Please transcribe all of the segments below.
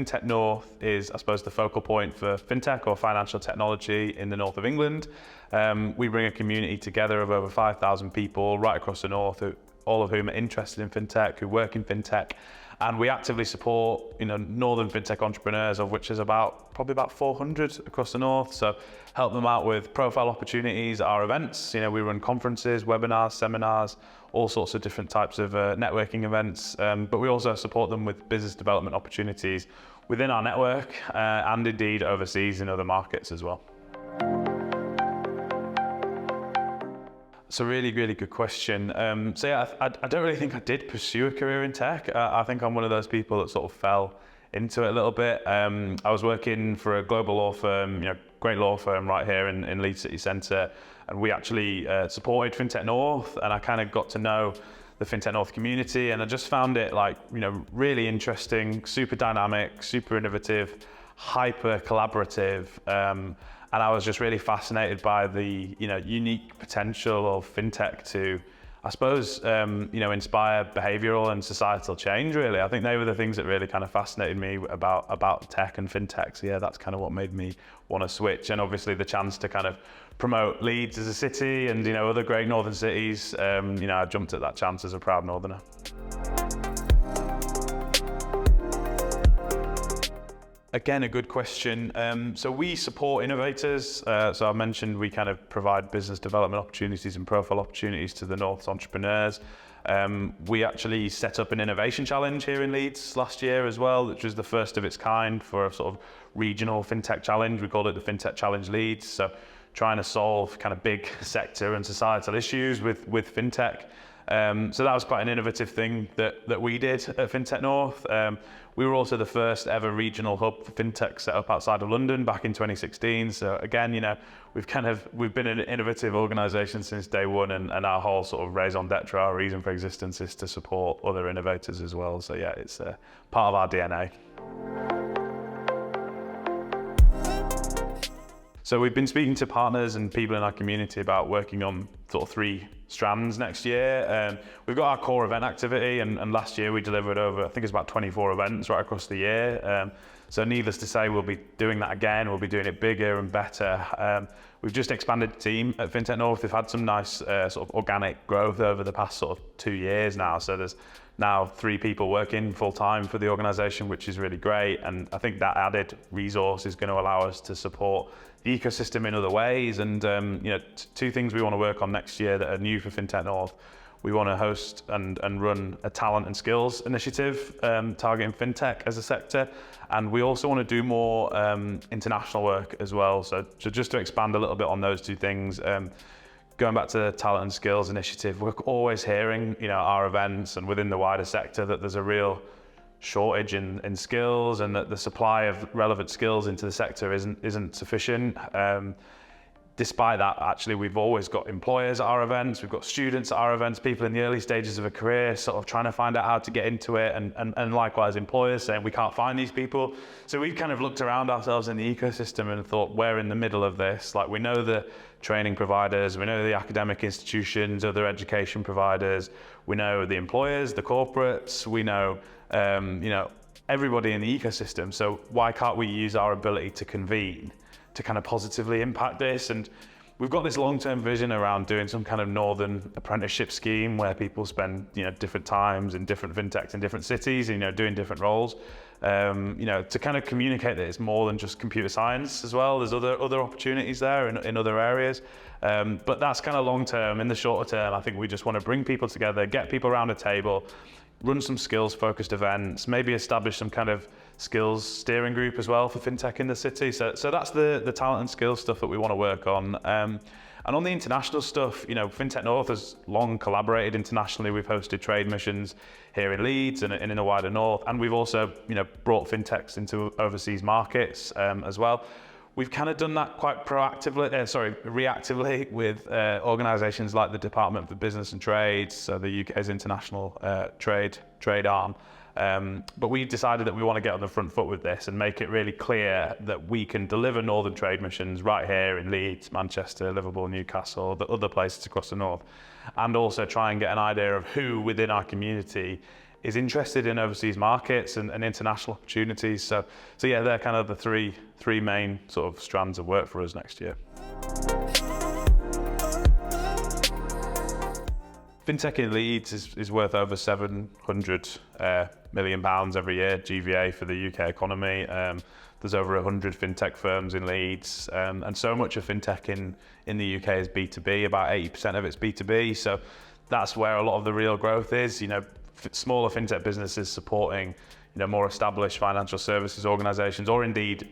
FinTech North is, I suppose, the focal point for fintech or financial technology in the north of England. We bring a community together of over 5,000 people right across the north, all of whom are interested in fintech, who work in fintech. And we actively support, northern fintech entrepreneurs, of which there's probably about 400 across the north. So help them out with profile opportunities, our events. We run conferences, webinars, seminars, all sorts of different types of networking events. But we also support them with business development opportunities within our network and indeed overseas in other markets as well. It's a really, really good question. I don't really think I did pursue a career in tech. I think I'm one of those people that sort of fell into it a little bit. I was working for a global law firm, great law firm right here in Leeds City Centre, and we actually supported FinTech North, and I kind of got to know the FinTech North community, and I just found it really interesting, super dynamic, super innovative, hyper collaborative. And I was just really fascinated by the unique potential of fintech to, I suppose, inspire behavioural and societal change. Really, I think they were the things that really kind of fascinated me about tech and fintech. So yeah, that's kind of what made me want to switch. And obviously, the chance to kind of promote Leeds as a city and other great northern cities. I jumped at that chance as a proud northerner. Again, a good question. So we support innovators. So I mentioned we kind of provide business development opportunities and profile opportunities to the North's entrepreneurs. We actually set up an innovation challenge here in Leeds last year as well, which was the first of its kind for a sort of regional fintech challenge. We called it the FinTech Challenge Leeds. So trying to solve kind of big sector and societal issues with fintech. So that was quite an innovative thing that we did at FinTech North. We were also the first ever regional hub for fintech set up outside of London back in 2016. So again, we've been an innovative organisation since day one, and our whole sort of raison d'etre, our reason for existence, is to support other innovators as well. So yeah, it's part of our DNA. So we've been speaking to partners and people in our community about working on sort of 3 strands next year. We've got our core event activity, and last year we delivered over, I think it's about 24 events right across the year. So needless to say, we'll be doing that again. We'll be doing it bigger and better. We've just expanded the team at FinTech North. We've had some nice sort of organic growth over the past sort of 2 years now. So there's now 3 people working full time for the organisation, which is really great. And I think that added resource is going to allow us to support the ecosystem in other ways. And 2 things we want to work on next year that are new for FinTech North. We want to host and run a talent and skills initiative targeting fintech as a sector. And we also want to do more international work as well. So just to expand a little bit on those 2 things, going back to the talent and skills initiative, we're always hearing, our events and within the wider sector that there's a real shortage in skills, and that the supply of relevant skills into the sector isn't sufficient. Despite that, actually, we've always got employers at our events, we've got students at our events, people in the early stages of a career sort of trying to find out how to get into it, and likewise employers saying we can't find these people. So we've kind of looked around ourselves in the ecosystem and thought, we're in the middle of this. Like, we know the training providers, we know the academic institutions, other education providers, we know the employers, the corporates, we know everybody in the ecosystem. So why can't we use our ability to convene to kind of positively impact this? And we've got this long-term vision around doing some kind of northern apprenticeship scheme where people spend different times in different fintechs in different cities, doing different roles, to kind of communicate that it's more than just computer science as well. There's other opportunities there in other areas, but that's kind of long-term. In the shorter term, I think we just want to bring people together, get people around a table, run some skills-focused events, maybe establish some kind of skills steering group as well for fintech in the city. So that's the talent and skills stuff that we want to work on. And on the international stuff, FinTech North has long collaborated internationally. We've hosted trade missions here in Leeds and in the wider north, and we've also brought fintechs into overseas markets as well. We've kind of done that quite reactively with organisations like the Department for Business and Trade, so the UK's international trade arm. But we decided that we want to get on the front foot with this and make it really clear that we can deliver northern trade missions right here in Leeds, Manchester, Liverpool, Newcastle, the other places across the north, and also try and get an idea of who within our community is interested in overseas markets and international opportunities. So yeah, they're kind of the three main sort of strands of work for us next year. FinTech in Leeds is worth over £700 million every year, GVA for the UK economy. There's over 100 FinTech firms in Leeds, and so much of FinTech in the UK is B2B, about 80% of it's B2B, so that's where a lot of the real growth is. Smaller FinTech businesses supporting, more established financial services organisations, or indeed,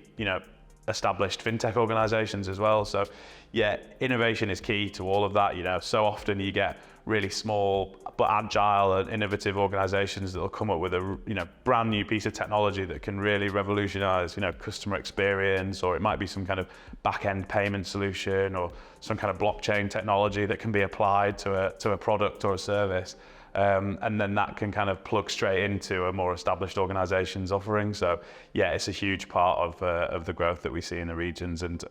established FinTech organisations as well. So yeah, innovation is key to all of that. So often you get really small but agile and innovative organisations that will come up with a brand new piece of technology that can really revolutionise customer experience, or it might be some kind of back-end payment solution or some kind of blockchain technology that can be applied to a product or a service. And then that can kind of plug straight into a more established organisation's offering. So yeah, it's a huge part of the growth that we see in the regions, and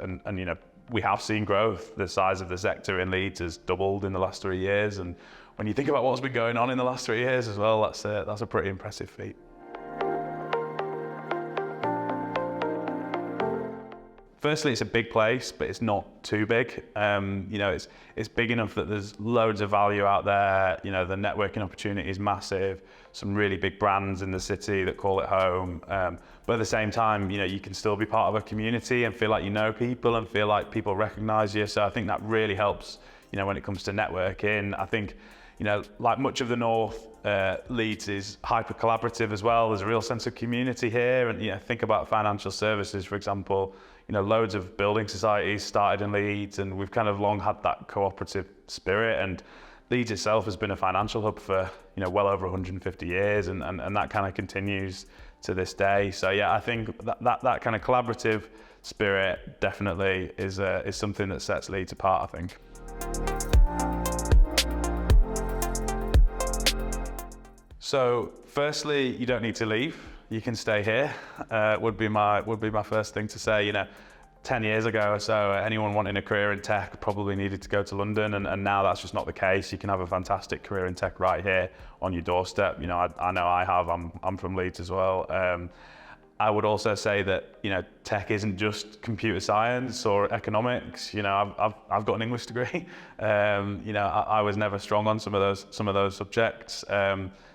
we have seen growth. The size of the sector in Leeds has doubled in the last 3 years, and when you think about what's been going on in the last 3 years as well, that's a pretty impressive feat. Firstly, it's a big place, but it's not too big. It's big enough that there's loads of value out there. The networking opportunity is massive. Some really big brands in the city that call it home. But at the same time, you can still be part of a community and feel like you know people and feel like people recognize you. So I think that really helps, when it comes to networking. I think, like much of the North, Leeds is hyper collaborative as well. There's a real sense of community here, and think about financial services, for example. Loads of building societies started in Leeds, and we've kind of long had that cooperative spirit. And Leeds itself has been a financial hub for well over 150 years, and that kind of continues to this day. So yeah, I think that kind of collaborative spirit definitely is something that sets Leeds apart, I think. So firstly, you don't need to leave. You can stay here. Would be my first thing to say. 10 years ago or so, anyone wanting a career in tech probably needed to go to London, and now that's just not the case. You can have a fantastic career in tech right here on your doorstep. I know I have. I'm from Leeds as well. I would also say that tech isn't just computer science or economics. I've got an English degree. I was never strong on some of those subjects.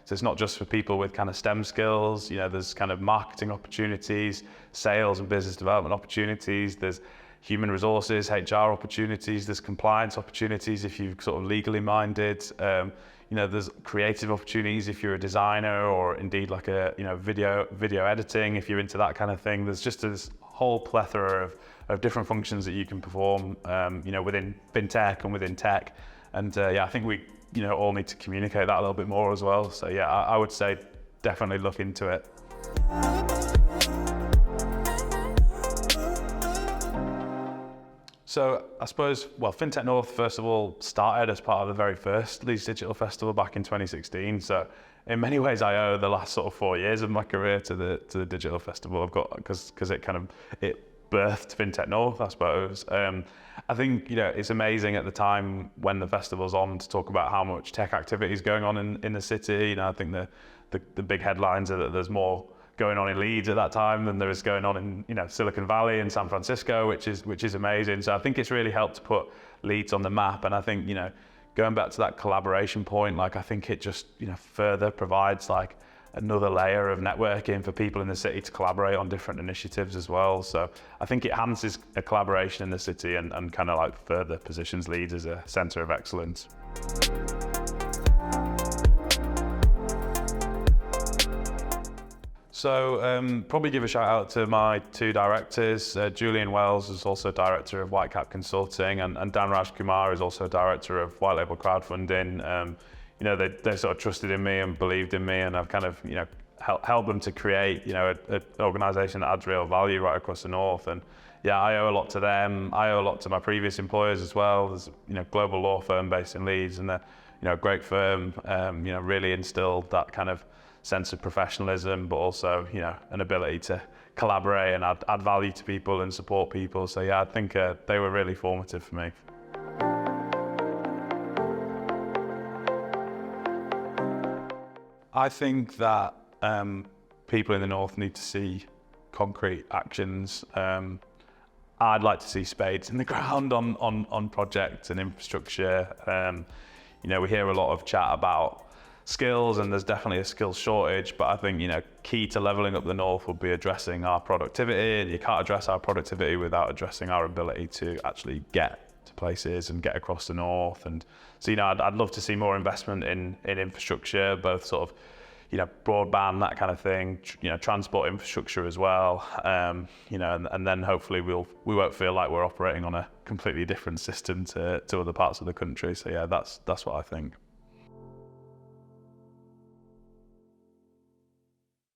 So it's not just for people with kind of STEM skills. There's kind of marketing opportunities, sales and business development opportunities. There's human resources, HR opportunities. There's compliance opportunities if you're sort of legally minded. There's creative opportunities if you're a designer, or indeed like a video editing if you're into that kind of thing. There's just this whole plethora of different functions that you can perform, within FinTech and within tech. And I think we all need to communicate that a little bit more as well. So yeah, I would say definitely look into it. So I suppose, FinTech North, first of all, started as part of the very first Leeds Digital Festival back in 2016. So in many ways, I owe the last sort of 4 years of my career to the Digital Festival. I've got, because it birthed FinTech North, I suppose. I think it's amazing at the time when the festival's on to talk about how much tech activity is going on in the city. I think the big headlines are that there's more going on in Leeds at that time than there is going on in Silicon Valley and San Francisco, which is amazing. So I think it's really helped to put Leeds on the map. And I think going back to that collaboration point, I think it just further provides another layer of networking for people in the city to collaborate on different initiatives as well. So I think it enhances a collaboration in the city and kind of further positions Leeds as a centre of excellence. So probably give a shout out to my two directors. Julian Wells is also director of Whitecap Consulting, and Dan Raj Kumar is also director of White Label Crowdfunding. They sort of trusted in me and believed in me, and I've kind of helped them to create an organisation that adds real value right across the North. And yeah, I owe a lot to them. I owe a lot to my previous employers as well. There's a global law firm based in Leeds, and they're a great firm. Really instilled that kind of sense of professionalism, but also an ability to collaborate and add value to people and support people. So yeah, I think they were really formative for me. I think that people in the North need to see concrete actions. I'd like to see spades in the ground on projects and infrastructure. We hear a lot of chat about skills, and there's definitely a skills shortage, but I think, key to leveling up the North would be addressing our productivity. You can't address our productivity without addressing our ability to actually get to places and get across the North. And so, I'd love to see more investment in infrastructure, both sort of, broadband, that kind of thing, transport infrastructure as well. And then hopefully we won't feel like we're operating on a completely different system to other parts of the country. So yeah, that's what I think.